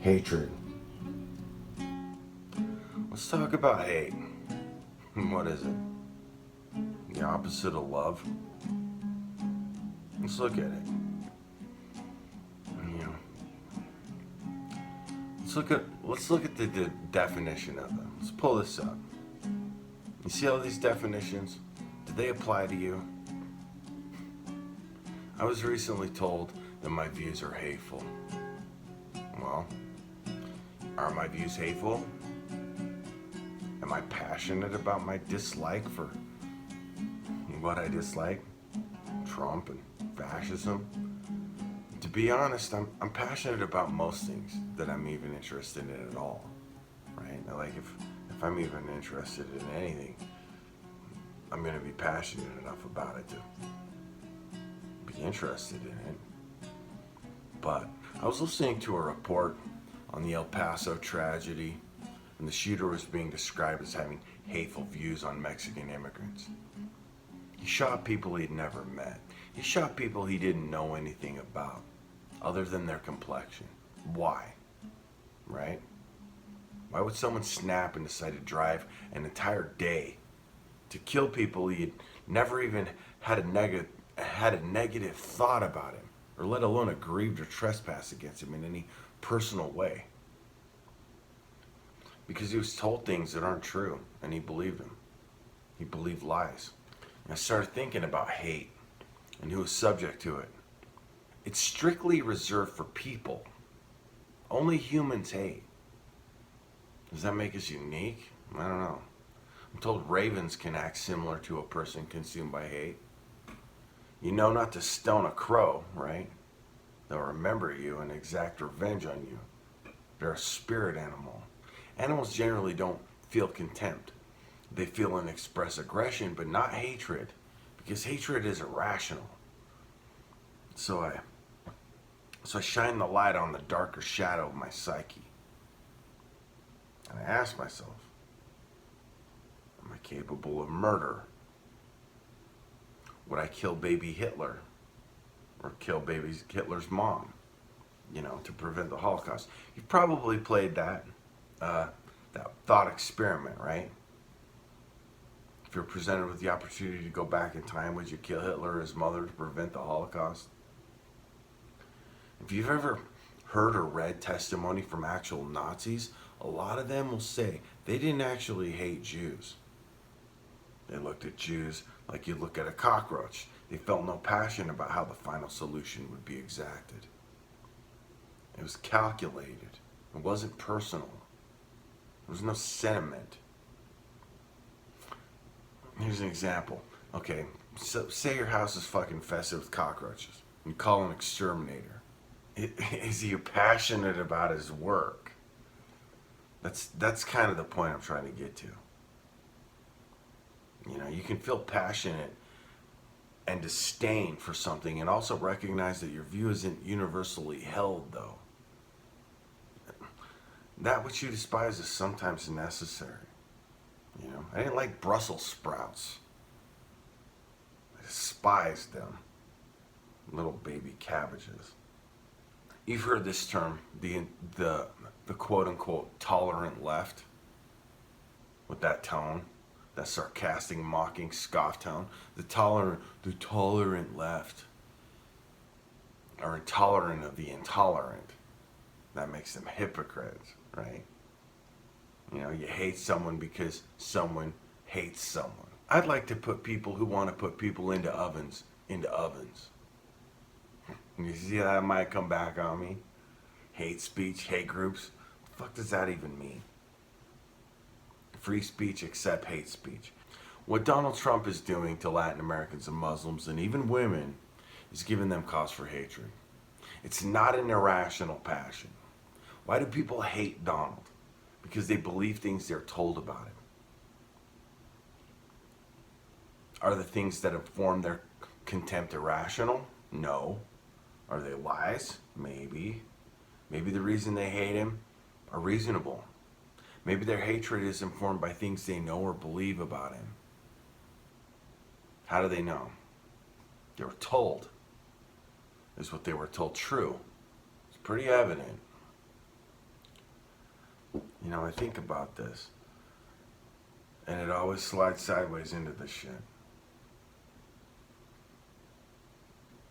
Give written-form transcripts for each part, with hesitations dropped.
Hatred. Let's talk about hate. What is it? The opposite of love? Let's look at it. You know, let's look at the definition of them. Let's pull this up. You see all these definitions? Do they apply to you? I was recently told that my views are hateful. Well, are my views hateful? Am I passionate about my dislike for what I dislike? Trump and fascism? To be honest, I'm passionate about most things that I'm even interested in at all. Right? Like if I'm even interested in anything, I'm going to be passionate enough about it to be interested in it. But I was listening to a report on the El Paso tragedy, and the shooter was being described as having hateful views on Mexican immigrants. He shot people he'd never met. He shot people he didn't know anything about, other than their complexion. Why? Right? Why would someone snap and decide to drive an entire day to kill people he'd never even had a negative thought about him, or let alone aggrieved or trespassed against him in any personal way? Because he was told things that aren't true, and he believed them. He believed lies. And I started thinking about hate and who is subject to it. It's strictly reserved for people. Only humans hate. Does that make us unique? I don't know. I'm told ravens can act similar to a person consumed by hate. You know not to stone a crow, right? They'll remember you and exact revenge on you. They're a spirit animal. Animals generally don't feel contempt. They feel and express aggression, but not hatred, because hatred is irrational. So I shine the light on the darker shadow of my psyche. And I ask myself, am I capable of murder? Would I kill baby Hitler? Or kill baby Hitler's mom? To prevent the Holocaust. You've probably played that thought experiment, right? If you're presented with the opportunity to go back in time, would you kill Hitler or his mother to prevent the Holocaust? If you've ever heard or read testimony from actual Nazis, a lot of them will say they didn't actually hate Jews. They looked at Jews like you look at a cockroach. They felt no passion about how the final solution would be exacted. It was calculated. It wasn't personal. There was no sentiment. Here's an example. Okay, so say your house is fucking infested with cockroaches. You call an exterminator. Is he passionate about his work? That's kind of the point I'm trying to get to. You can feel passionate and disdain for something and also recognize that your view isn't universally held, though. That which you despise is sometimes necessary. I didn't like Brussels sprouts. I despised them. Little baby cabbages. You've heard this term, the quote unquote tolerant left, with that tone, that sarcastic, mocking, scoff tone. The tolerant left are intolerant of the intolerant. That makes them hypocrites, right? You hate someone because someone hates someone. I'd like to put people who want to put people into ovens. You see how that might come back on me? Hate speech, hate groups. What the fuck does that even mean? Free speech except hate speech. What Donald Trump is doing to Latin Americans and Muslims and even women is giving them cause for hatred. It's not an irrational passion. Why do people hate Donald? Because they believe things they're told about him. Are the things that inform their contempt irrational? No. Are they lies? Maybe. Maybe the reason they hate him are reasonable. Maybe their hatred is informed by things they know or believe about him. How do they know? They were told. Is what they were told true? It's pretty evident. You know, I think about this, and it always slides sideways into this shit.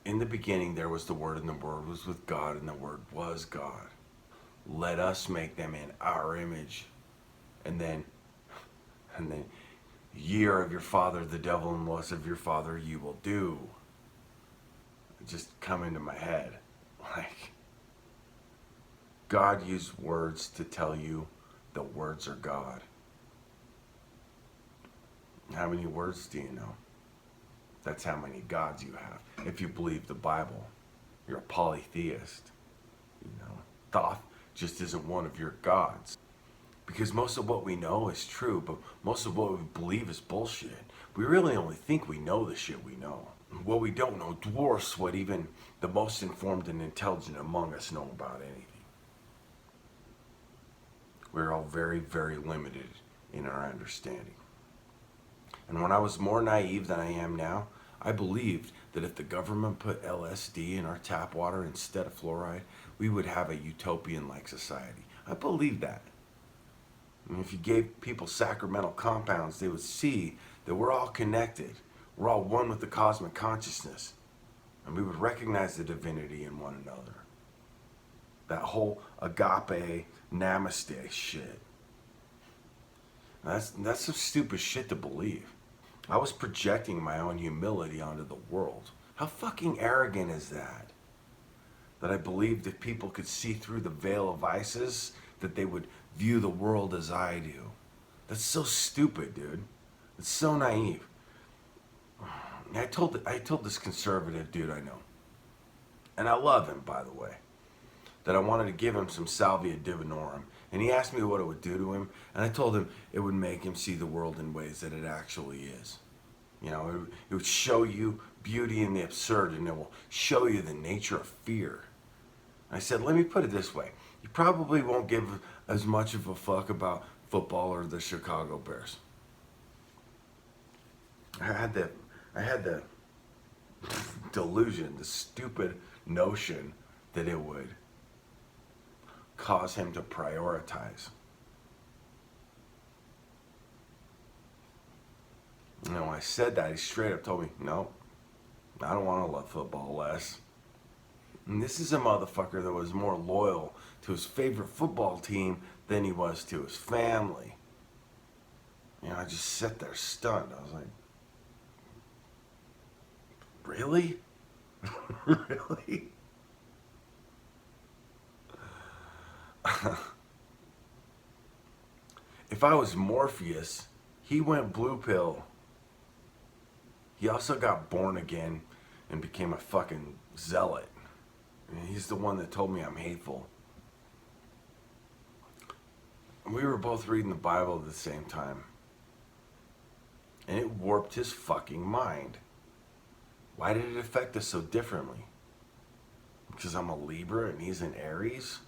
In the beginning, there was the Word, and the Word was with God, and the Word was God. Let us make them in our image. And then, ye are of your father, the devil, and lusts of your father you will do. It just come into my head. Like, God used words to tell you the words are God. How many words do you know? That's how many gods you have. If you believe the Bible, you're a polytheist. You know, Thoth just isn't one of your gods. Because most of what we know is true, but most of what we believe is bullshit. We really only think we know the shit we know. What we don't know dwarfs what even the most informed and intelligent among us know about anything. We're all very, very limited in our understanding. And when I was more naive than I am now, I believed that if the government put LSD in our tap water instead of fluoride, we would have a utopian-like society. I believed that. And if you gave people sacramental compounds, they would see that we're all connected. We're all one with the cosmic consciousness. And we would recognize the divinity in one another. That whole agape, namaste shit. That's some stupid shit to believe. I was projecting my own humility onto the world. How fucking arrogant is that? That I believed if people could see through the veil of Isis, that they would view the world as I do. That's so stupid, dude. It's so naive. I told this conservative dude I know, and I love him, by the way, that I wanted to give him some salvia divinorum. And he asked me what it would do to him, and I told him it would make him see the world in ways that it actually is. You know, it would show you beauty in the absurd, and it will show you the nature of fear. And I said, let me put it this way. You probably won't give as much of a fuck about football or the Chicago Bears. I had the delusion, the stupid notion that it would cause him to prioritize. You know, when I said that, he straight up told me, no, I don't want to love football less. And this is a motherfucker that was more loyal to his favorite football team than he was to his family. You know, I just sat there stunned. I was like, really? Really? If I was Morpheus, he went blue pill. He also got born again and became a fucking zealot. And he's the one that told me I'm hateful. We were both reading the Bible at the same time. And it warped his fucking mind. Why did it affect us so differently? Because I'm a Libra and he's an Aries?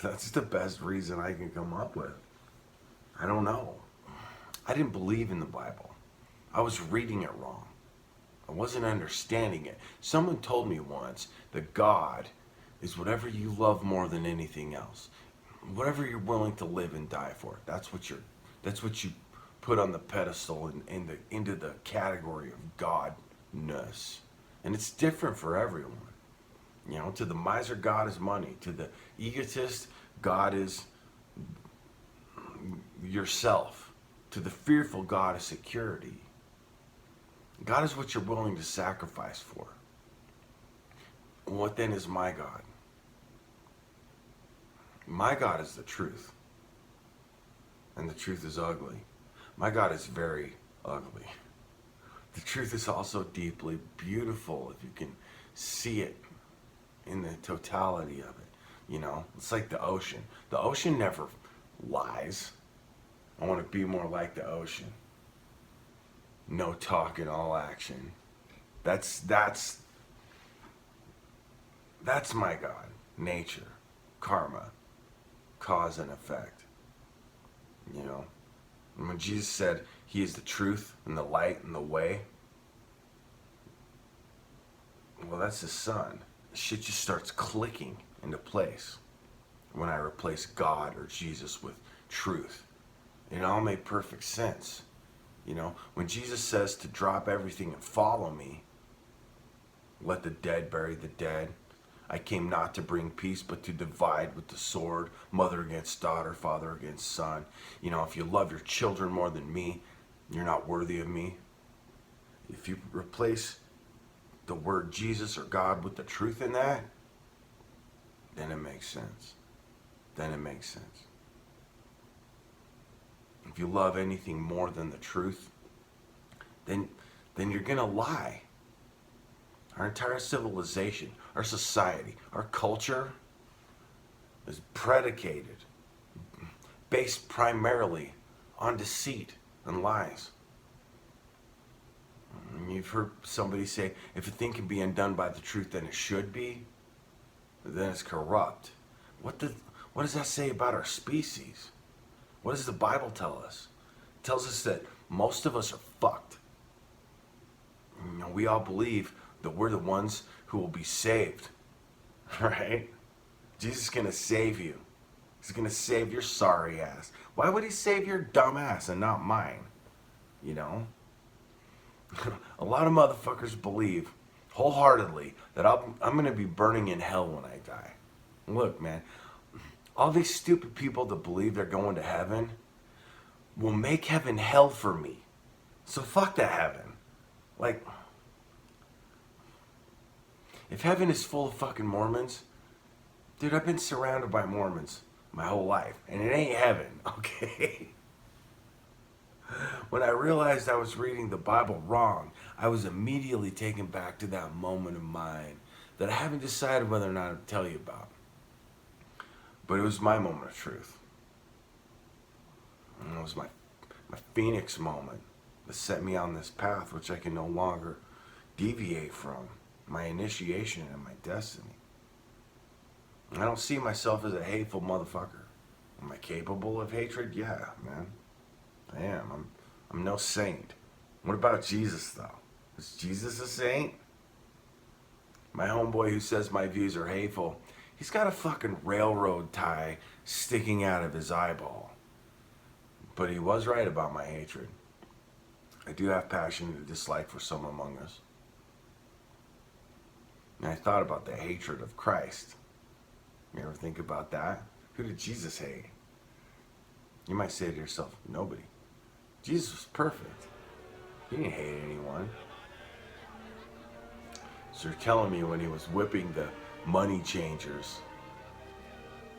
That's the best reason I can come up with. I don't know. I didn't believe in the Bible. I was reading it wrong. I wasn't understanding it. Someone told me once that God is whatever you love more than anything else. Whatever you're willing to live and die for. That's what you put on the pedestal and into the category of godness. And it's different for everyone. You know, to the miser, God is money. To the egotist, God is yourself. To the fearful, God is security. God is what you're willing to sacrifice for. What then is my God? My God is the truth. And the truth is ugly. My God is very ugly. The truth is also deeply beautiful if you can see it in the totality of it. You know, it's like the ocean. The ocean never lies. I want to be more like the ocean. No talk and all action. That's my God. Nature, karma, cause and effect. You know, and when Jesus said he is the truth and the light and the way, well, that's his son. Shit just starts clicking into place. when I replace God or Jesus with truth. It all made perfect sense. You know, when Jesus says to drop everything and follow me, let the dead bury the dead. I came not to bring peace, but to divide with the sword, mother against daughter, father against son. You know, if you love your children more than me, you're not worthy of me. If you replace the word Jesus or God with the truth in that, then it makes sense. Then it makes sense. If you love anything more than the truth, then you're gonna lie. Our entire civilization, our society, our culture is predicated, based primarily on deceit and lies. And you've heard somebody say, if a thing can be undone by the truth, then it should be, then it's corrupt. What does that say about our species? What does the Bible tell us? It tells us that most of us are fucked. You know, we all believe that we're the ones who will be saved, right? Jesus is gonna save you. He's gonna save your sorry ass. Why would he save your dumb ass and not mine? You know? A lot of motherfuckers believe wholeheartedly that I'm gonna be burning in hell when I die. Look, man, all these stupid people that believe they're going to heaven will make heaven hell for me. So fuck that heaven. Like, if heaven is full of fucking Mormons, dude, I've been surrounded by Mormons my whole life, and it ain't heaven, okay? When I realized I was reading the Bible wrong, I was immediately taken back to that moment of mine that I haven't decided whether or not to tell you about. But it was my moment of truth. And it was my Phoenix moment that set me on this path which I can no longer deviate from. My initiation and my destiny. I don't see myself as a hateful motherfucker. Am I capable of hatred? Yeah, man. I am. I'm no saint. What about Jesus, though? Is Jesus a saint? My homeboy who says my views are hateful, he's got a fucking railroad tie sticking out of his eyeball. But he was right about my hatred. I do have passion and dislike for some among us. And I thought about the hatred of Christ. You ever think about that? Who did Jesus hate? You might say to yourself, nobody. Jesus was perfect. He didn't hate anyone. So you're telling me when he was whipping the money changers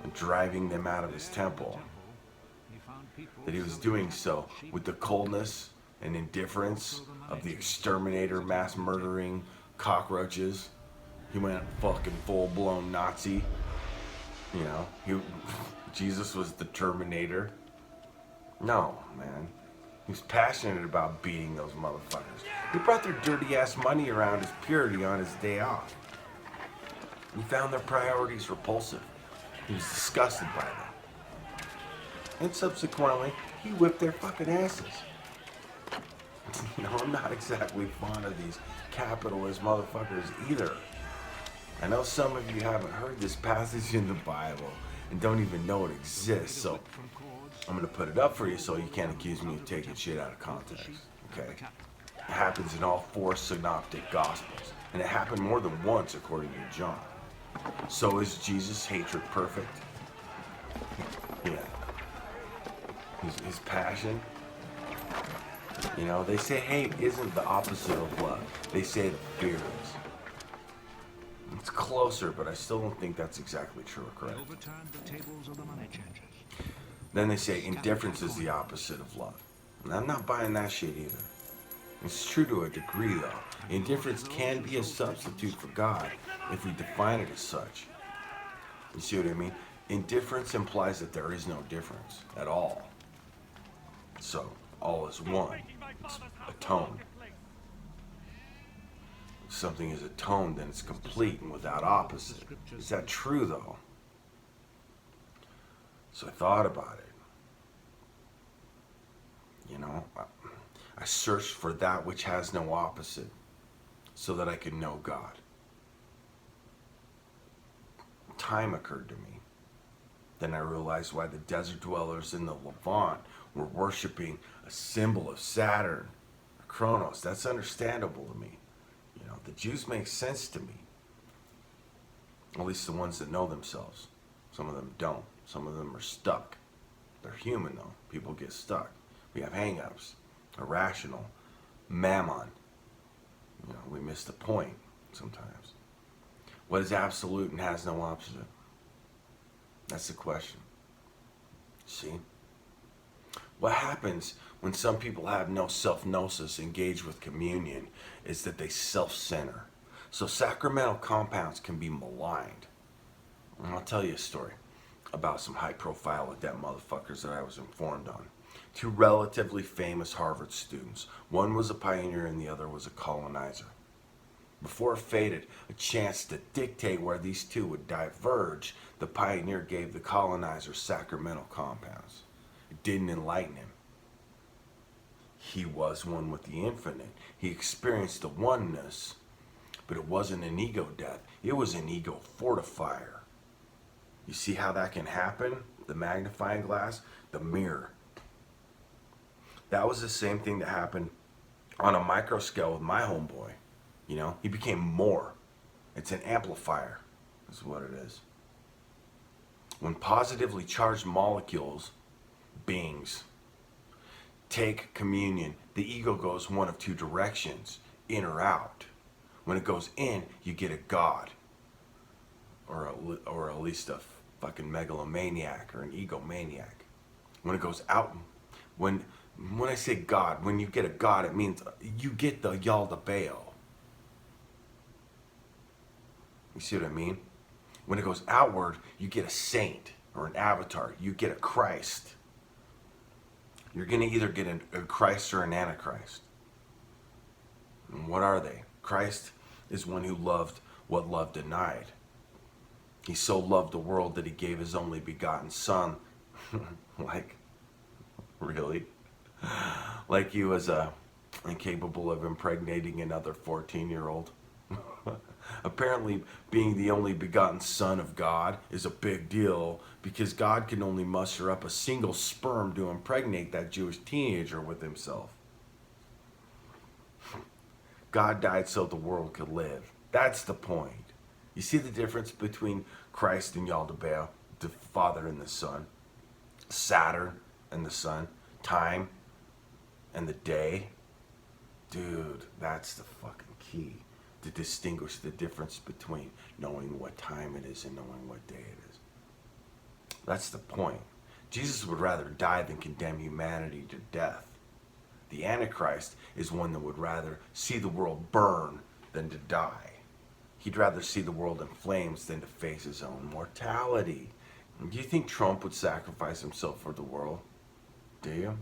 and driving them out of his temple, that he was doing so with the coldness and indifference of the exterminator, mass murdering cockroaches? He went fucking full-blown Nazi. You know, Jesus was the Terminator. No, man. He was passionate about beating those motherfuckers. He brought their dirty ass money around as purity on his day off. He found their priorities repulsive. He was disgusted by them. And subsequently, he whipped their fucking asses. You know, I'm not exactly fond of these capitalist motherfuckers either. I know some of you haven't heard this passage in the Bible and don't even know it exists, so I'm going to put it up for you so you can't accuse me of taking shit out of context, okay? It happens in all 4 synoptic gospels, and it happened more than once according to John. So is Jesus' hatred perfect? Yeah. His passion? You know, they say hate isn't the opposite of love. They say the fear is. It's closer, but I still don't think that's exactly true or correct. Then they say indifference is the opposite of love. And I'm not buying that shit either. It's true to a degree, though. Indifference can be a substitute for God if we define it as such. You see what I mean? Indifference implies that there is no difference at all. So, all is one. It's atoned. If something is atoned, then it's complete and without opposite. Is that true, though? So I thought about it. You know, I searched for that which has no opposite so that I could know God. Time occurred to me. Then I realized why the desert dwellers in the Levant were worshiping a symbol of Saturn, or Kronos. That's understandable to me. The Jews make sense to me. At least the ones that know themselves. Some of them don't. Some of them are stuck. They're human though. People get stuck. We have hang-ups. Irrational. Mammon. We miss the point sometimes. What is absolute and has no opposite? That's the question. See? What happens when some people have no self-gnosis engaged with communion is that they self-center. So sacramental compounds can be maligned. And I'll tell you a story about some high-profile adept motherfuckers that I was informed on. Two relatively famous Harvard students. One was a pioneer and the other was a colonizer. Before it faded a chance to dictate where these two would diverge, the pioneer gave the colonizer sacramental compounds. It didn't enlighten him. He was one with the infinite. He experienced the oneness, but it wasn't an ego death. It was an ego fortifier. You see how that can happen? The magnifying glass, the mirror. That was the same thing that happened on a micro scale with my homeboy. He became more. It's an amplifier, is what it is. When positively charged molecules, beings, take communion, the ego goes one of two directions, in or out. When it goes in, you get a god, or at least a fucking megalomaniac or an egomaniac. When it goes out, when I say god, when you get a god, it means you get the Yaldabaoth. You see what I mean? When it goes outward, you get a saint or an avatar. You get a Christ. You're going to either get a Christ or an Antichrist. And what are they? Christ is one who loved what love denied. He so loved the world that he gave his only begotten son. Like, really? Like he was incapable of impregnating another 14-year-old. Apparently, being the only begotten son of God is a big deal because God can only muster up a single sperm to impregnate that Jewish teenager with himself. God died so the world could live. That's the point. You see the difference between Christ and Yaldabaoth, the Father and the Son, Saturn and the Sun, time and the day? Dude, that's the fucking key. To distinguish the difference between knowing what time it is and knowing what day it is. That's the point. Jesus would rather die than condemn humanity to death. The Antichrist is one that would rather see the world burn than to die. He'd rather see the world in flames than to face his own mortality. Do you think Trump would sacrifice himself for the world? Do you?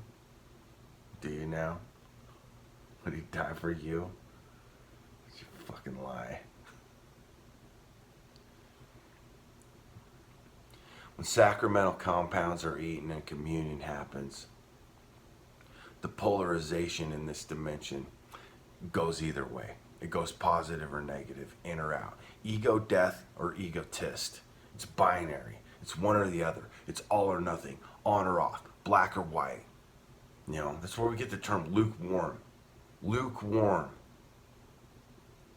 Do you now? Would he die for you? You fucking lie. When sacramental compounds are eaten and communion happens, the polarization in this dimension goes either way. It goes positive or negative, in or out. Ego death or egotist. It's binary. It's one or the other. It's all or nothing, on or off, black or white. That's where we get the term lukewarm. Lukewarm.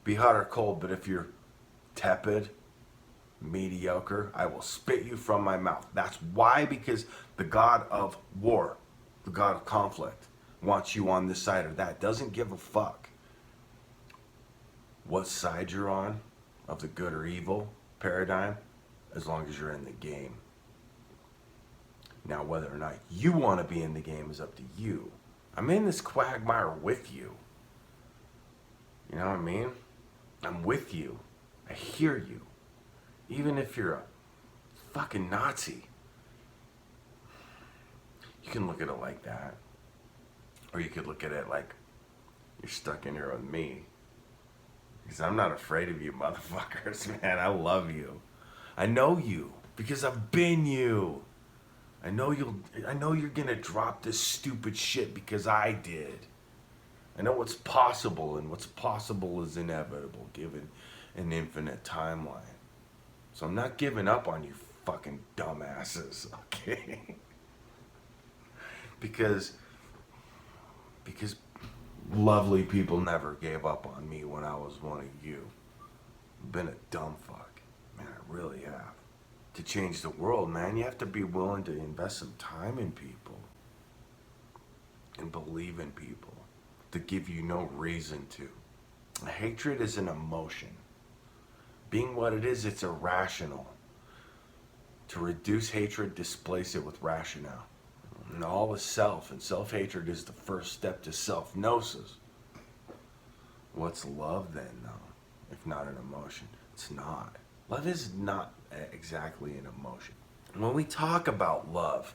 Be hot or cold, but if you're tepid, mediocre, I will spit you from my mouth. That's why, because the God of war, the God of conflict, wants you on this side or that. Doesn't give a fuck what side you're on of the good or evil paradigm, as long as you're in the game. Now, whether or not you want to be in the game is up to you. I'm in this quagmire with you. You know what I mean? I'm with you. I hear you. Even if you're a fucking Nazi. You can look at it like that. Or you could look at it like you're stuck in here with me. Because I'm not afraid of you motherfuckers, man. I love you. I know you. Because I've been you. I know you're gonna drop this stupid shit because I did. I know what's possible, and what's possible is inevitable given an infinite timeline. So I'm not giving up on you fucking dumbasses, okay? because lovely people never gave up on me when I was one of you. Been a dumb fuck. Man, I really have. To change the world, man, you have to be willing to invest some time in people and believe in people to give you no reason to. Hatred is an emotion. Being what it is, it's irrational. To reduce hatred, displace it with rationale. And all is self, and self-hatred is the first step to self-gnosis. What's love then, though, if not an emotion? It's not. Love is not exactly an emotion. When we talk about love,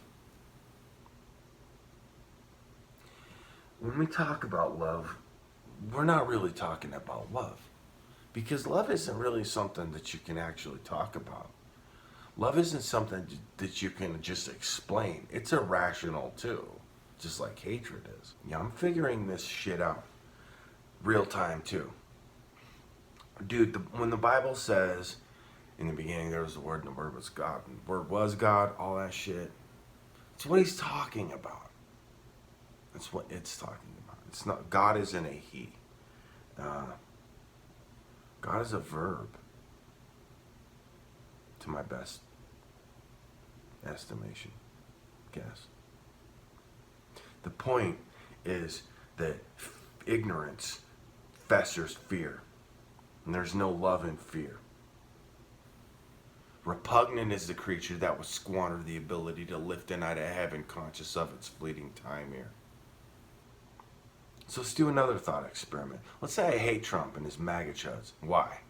we're not really talking about love. Because love isn't really something that you can actually talk about. Love isn't something that you can just explain. It's irrational too, just like hatred is. Yeah, I'm figuring this shit out real time too. Dude, when the Bible says, in the beginning there was the Word and the Word was God, and the Word was God, all that shit, it's what he's talking about. That's what it's talking about. It's not, God isn't a he. God is a verb, to my best estimation, guess. The point is that ignorance festers fear, and there's no love in fear. Repugnant is the creature that would squander the ability to lift an eye to heaven, conscious of its fleeting time here. So let's do another thought experiment. Let's say I hate Trump and his MAGA chuds. Why?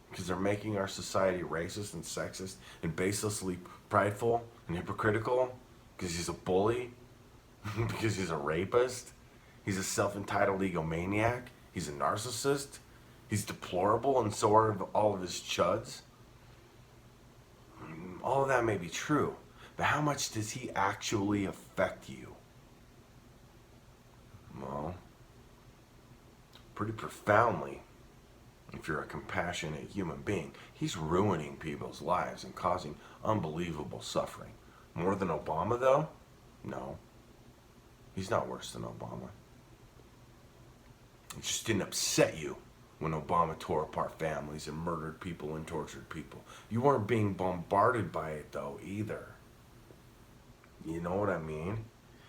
Because they're making our society racist and sexist and baselessly prideful and hypocritical? Because he's a bully? Because he's a rapist? He's a self-entitled egomaniac? He's a narcissist? He's deplorable, and so are all of his chuds? All of that may be true, but how much does he actually affect you? Well, pretty profoundly. If you're a compassionate human being, he's ruining people's lives and causing unbelievable suffering. More than Obama, though? No. He's not worse than Obama. It just didn't upset you when Obama tore apart families and murdered people and tortured people. You weren't being bombarded by it, though, either. You know what I mean?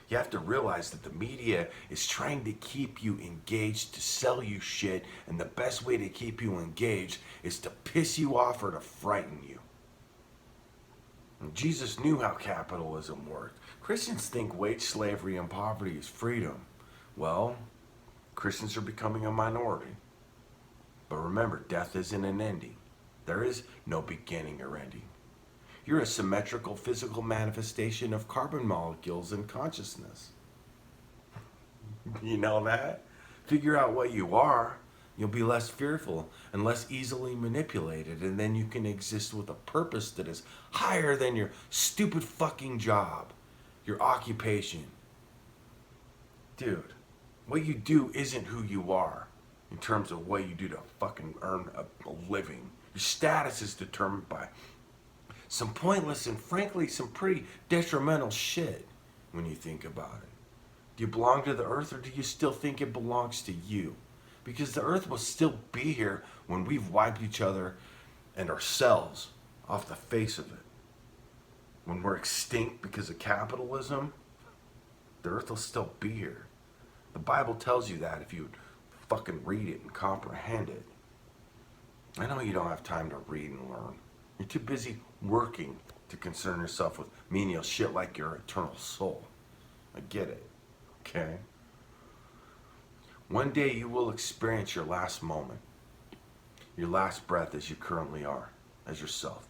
You have to realize that the media is trying to keep you engaged to sell you shit, and the best way to keep you engaged is to piss you off or to frighten you. And Jesus knew how capitalism worked. Christians think wage slavery and poverty is freedom. Well, Christians are becoming a minority. But remember, death isn't an ending. There is no beginning or ending. You're a symmetrical physical manifestation of carbon molecules in consciousness. You know that? Figure out what you are. You'll be less fearful and less easily manipulated, and then you can exist with a purpose that is higher than your stupid fucking job, your occupation. Dude, what you do isn't who you are in terms of what you do to fucking earn a living. Your status is determined by some pointless and frankly some pretty detrimental shit when you think about it. Do you belong to the earth, or do you still think it belongs to you? Because the earth will still be here when we've wiped each other and ourselves off the face of it. When we're extinct because of capitalism, the earth will still be here. The Bible tells you that if you fucking read it and comprehend it. I know you don't have time to read and learn. You're too busy working to concern yourself with menial shit like your eternal soul. I get it, okay? One day you will experience your last moment, your last breath as you currently are, as yourself.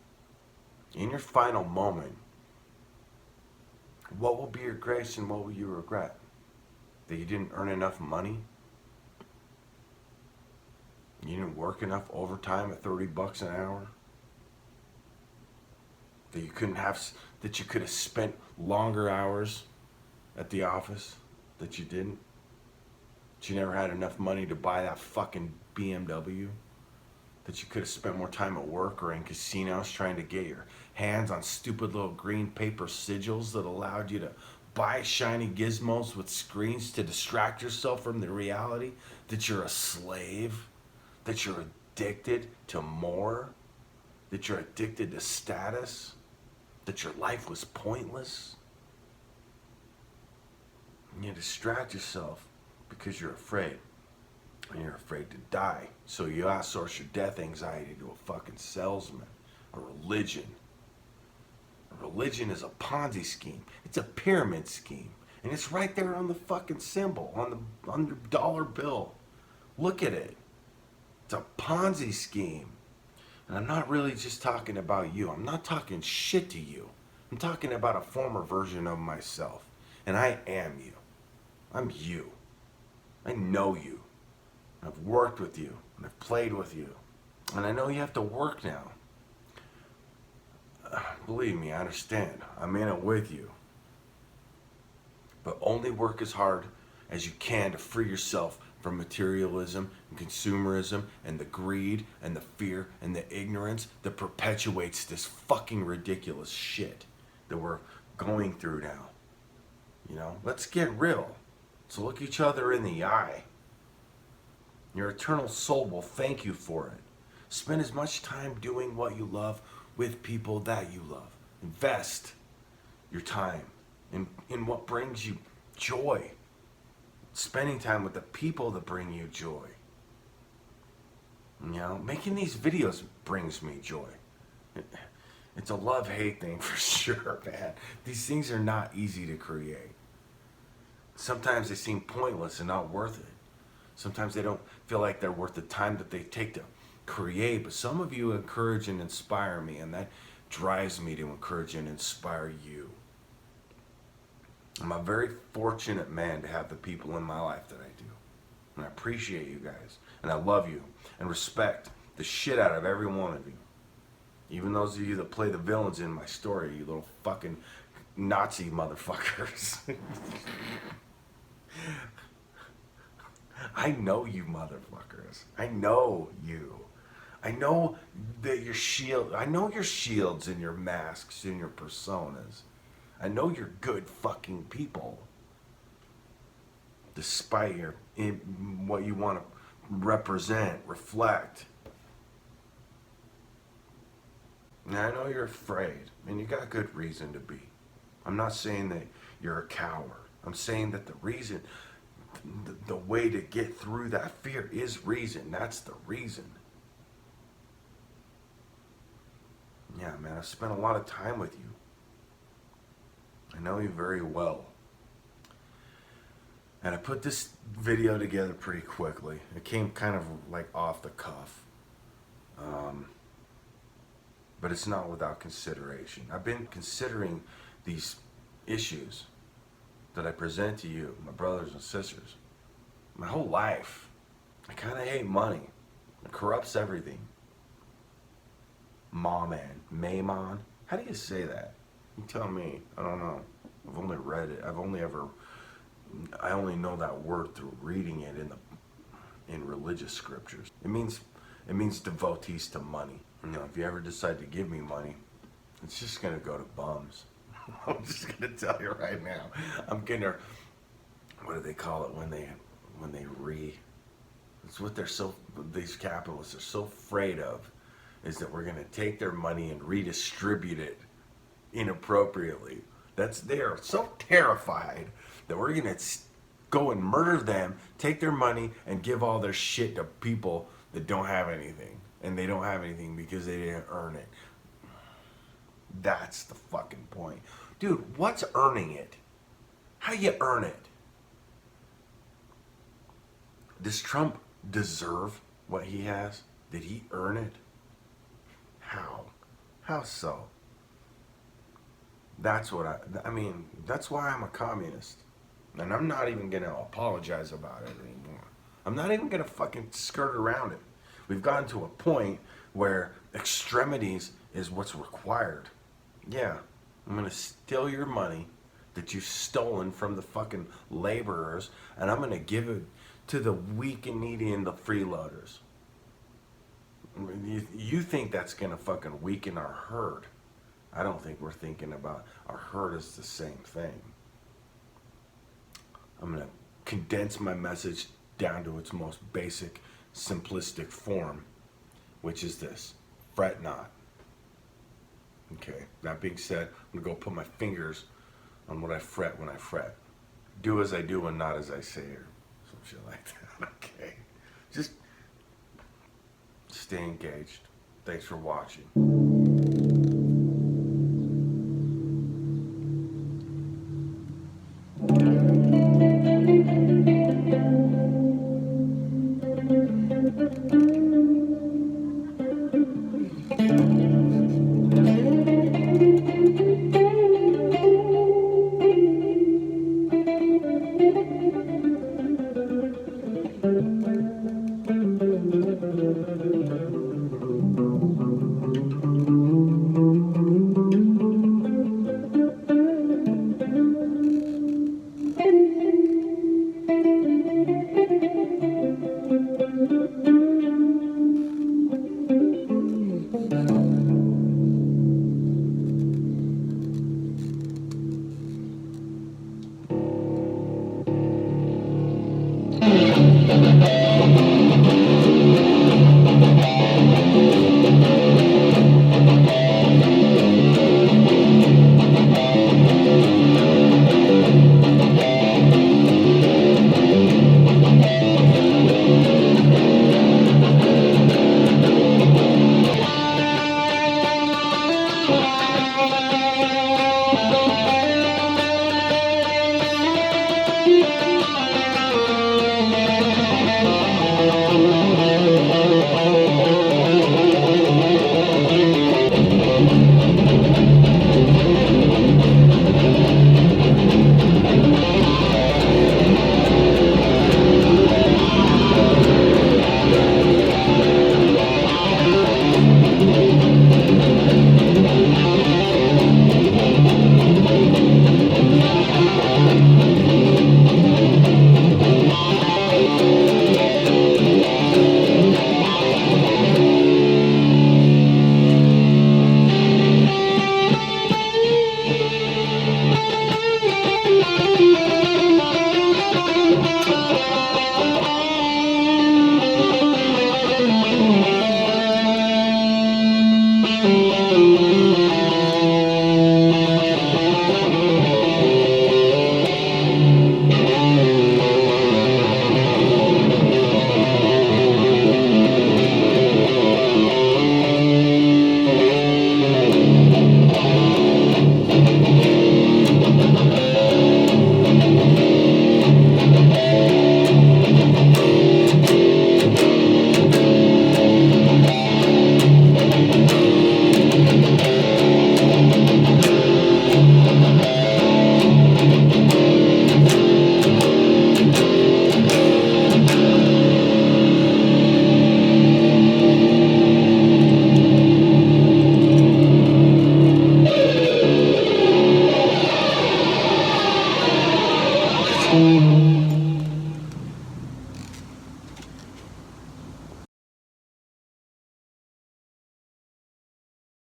In your final moment, what will be your grace and what will you regret? That you didn't earn enough money? You didn't work enough overtime at $30 an hour? That you could have spent longer hours at the office that you didn't? That you never had enough money to buy that fucking BMW? That you could have spent more time at work or in casinos trying to get your hands on stupid little green paper sigils that allowed you to buy shiny gizmos with screens to distract yourself from the reality that you're a slave, that you're addicted to more, that you're addicted to status, that your life was pointless. And you distract yourself because you're afraid. And you're afraid to die. So you outsource your death anxiety to a fucking salesman, a religion. A religion is a Ponzi scheme. It's a pyramid scheme. And it's right there on the fucking symbol, on the dollar bill. Look at it. It's a Ponzi scheme. And I'm not really just talking about you. I'm not talking shit to you. I'm talking about a former version of myself. And I am you. I'm you. I know you. I've worked with you. And I've played with you. And I know you have to work now. Believe me, I understand. I'm in it with you. But only work as hard as you can to free yourself from materialism and consumerism and the greed and the fear and the ignorance that perpetuates this fucking ridiculous shit that we're going through now. You know, let's get real. So look each other in the eye. Your eternal soul will thank you for it. Spend as much time doing what you love with people that you love. Invest your time in what brings you joy. Spending time with the people that bring you joy. You know, making these videos brings me joy. It's a love-hate thing for sure, man. These things are not easy to create. Sometimes they seem pointless and not worth it. Sometimes they don't feel like they're worth the time that they take to create. But some of you encourage and inspire me, and that drives me to encourage and inspire you. I'm a very fortunate man to have the people in my life that I do. And I appreciate you guys. And I love you. And respect the shit out of every one of you. Even those of you that play the villains in my story, you little fucking Nazi motherfuckers. I know you motherfuckers. I know you. I know that your shield. I know your shields and your masks and your personas. I know you're good fucking people. Despite your what you want to represent, reflect. And I know you're afraid, and you got good reason to be. I'm not saying that you're a coward. I'm saying that the reason, the way to get through that fear is reason. That's the reason. Yeah, man, I've spent a lot of time with you. I know you very well. And I put this video together pretty quickly. It came kind of like off the cuff. But it's not without consideration. I've been considering these issues that I present to you, my brothers and sisters, my whole life. I kind of hate money. It corrupts everything. Maimon. How do you say that? You tell me. I don't know. I've only read it. I only know that word through reading it in religious scriptures. It means devotees to money. You know, if you ever decide to give me money, it's just gonna go to bums. I'm just gonna tell you right now. I'm gonna, what do they call it when they it's what these capitalists are so afraid of, is that we're gonna take their money and redistribute it inappropriately. They're so terrified that we're gonna go and murder them, take their money, and give all their shit to people that don't have anything. And they don't have anything because they didn't earn it. That's the fucking point. Dude, what's earning it? How you earn it? Does Trump deserve what he has? Did he earn it? How? How so? That's what I mean, that's why I'm a communist. And I'm not even gonna apologize about it anymore. I'm not even gonna fucking skirt around it. We've gotten to a point where extremities is what's required. Yeah, I'm gonna steal your money that you've stolen from the fucking laborers, and I'm gonna give it to the weak and needy and the freeloaders. You think that's gonna fucking weaken our herd? I don't think we're thinking about our hurt as the same thing. I'm going to condense my message down to its most basic, simplistic form, which is this: fret not. Okay, that being said, I'm going to go put my fingers on what I fret when I fret. Do as I do and not as I say, or some shit like that. Okay, just stay engaged. Thanks for watching.